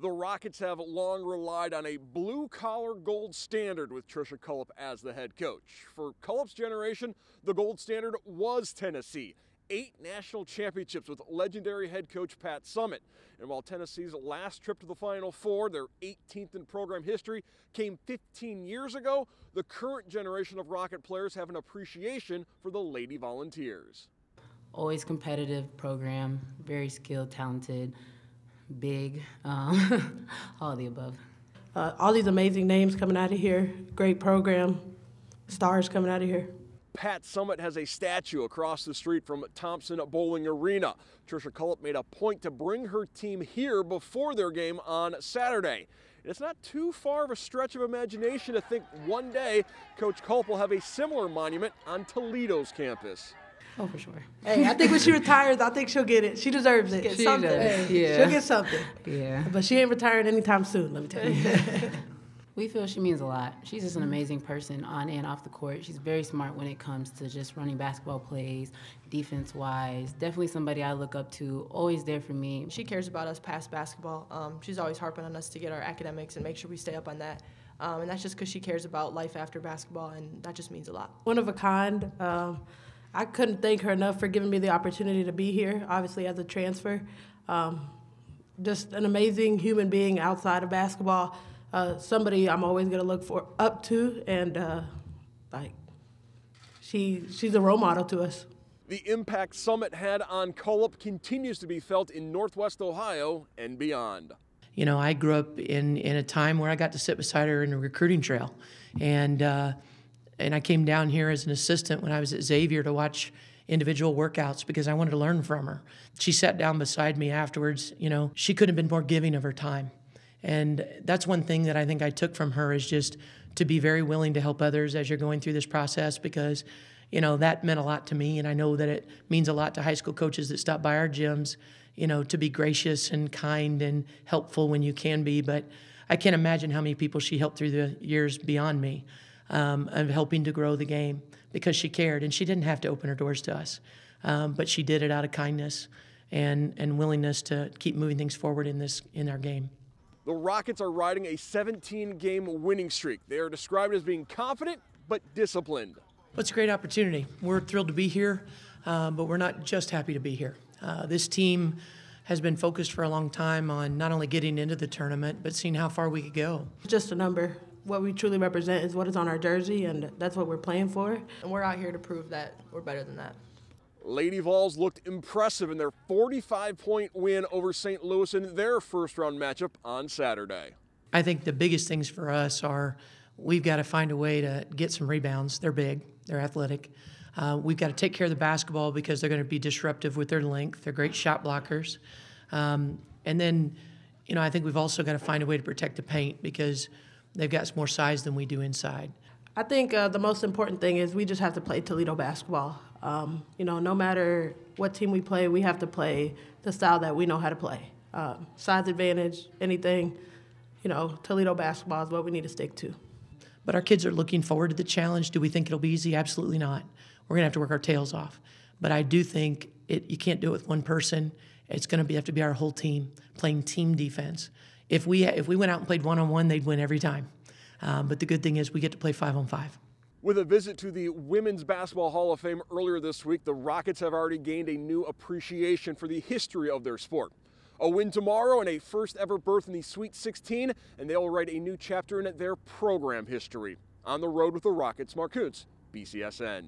The Rockets have long relied on a blue-collar gold standard with Trisha Cullip as the head coach. For Cullip's generation, the gold standard was Tennessee. 8 national championships with legendary head coach Pat Summitt. And while Tennessee's last trip to the Final Four, their 18th in program history, came 15 years ago, the current generation of Rocket players have an appreciation for the Lady Volunteers. Always competitive program, very skilled, talented, big, all of the above. All these amazing names coming out of here, great program, stars coming out of here. Pat Summitt has a statue across the street from Thompson Bowling Arena. Trisha Cullip made a point to bring her team here before their game on Saturday. It's not too far of a stretch of imagination to think one day Coach Cullip will have a similar monument on Toledo's campus. Oh, for sure. Hey, I think when she retires, I think she'll get it. She deserves it. She does. Yeah. She'll get something. Yeah. But she ain't retiring anytime soon, let me tell you. We feel she means a lot. She's just an amazing person on and off the court. She's very smart when it comes to just running basketball plays, defense-wise. Definitely somebody I look up to, always there for me. She cares about us past basketball. She's always harping on us to get our academics and make sure we stay up on that. And that's just because she cares about life after basketball, and that just means a lot. One of a kind. I couldn't thank her enough for giving me the opportunity to be here, obviously as a transfer. Just an amazing human being outside of basketball. Somebody I'm always going to look up to, and she's a role model to us. The impact Summitt had on Cullip continues to be felt in Northwest Ohio and beyond. You know, I grew up in a time where I got to sit beside her in a recruiting trail, and I came down here as an assistant when I was at Xavier to watch individual workouts because I wanted to learn from her. She sat down beside me afterwards. You know, she couldn't have been more giving of her time. And that's one thing that I think I took from her, is just to be very willing to help others as you're going through this process, because, you know, that meant a lot to me. And I know that it means a lot to high school coaches that stop by our gyms, you know, to be gracious and kind and helpful when you can be. But I can't imagine how many people she helped through the years beyond me, of helping to grow the game, because she cared. And she didn't have to open her doors to us, but she did it out of kindness and willingness to keep moving things forward in our game. The Rockets are riding a 17-game winning streak. They are described as being confident but disciplined. Well, it's a great opportunity. We're thrilled to be here, but we're not just happy to be here. This team has been focused for a long time on not only getting into the tournament, but seeing how far we could go. Just a number. What we truly represent is what is on our jersey, and that's what we're playing for. And we're out here to prove that we're better than that. Lady Vols looked impressive in their 45-point win over St. Louis in their first-round matchup on Saturday. I think the biggest things for us are we've got to find a way to get some rebounds. They're big. They're athletic. We've got to take care of the basketball because they're going to be disruptive with their length. They're great shot blockers. And then, you know, I think we've also got to find a way to protect the paint because they've got more size than we do inside. I think the most important thing is we just have to play Toledo basketball. You know, no matter what team we play, we have to play the style that we know how to play. Size advantage, anything, you know, Toledo basketball is what we need to stick to. But our kids are looking forward to the challenge. Do we think it'll be easy? Absolutely not. We're going to have to work our tails off. But I do think you can't do it with one person. It's going to have to be our whole team playing team defense. If we went out and played one-on-one, they'd win every time. But the good thing is we get to play 5-on-5. With a visit to the Women's Basketball Hall of Fame earlier this week, the Rockets have already gained a new appreciation for the history of their sport. A win tomorrow and a first-ever berth in the Sweet 16, and they'll write a new chapter in their program history. On the road with the Rockets, Mark Kuntz, BCSN.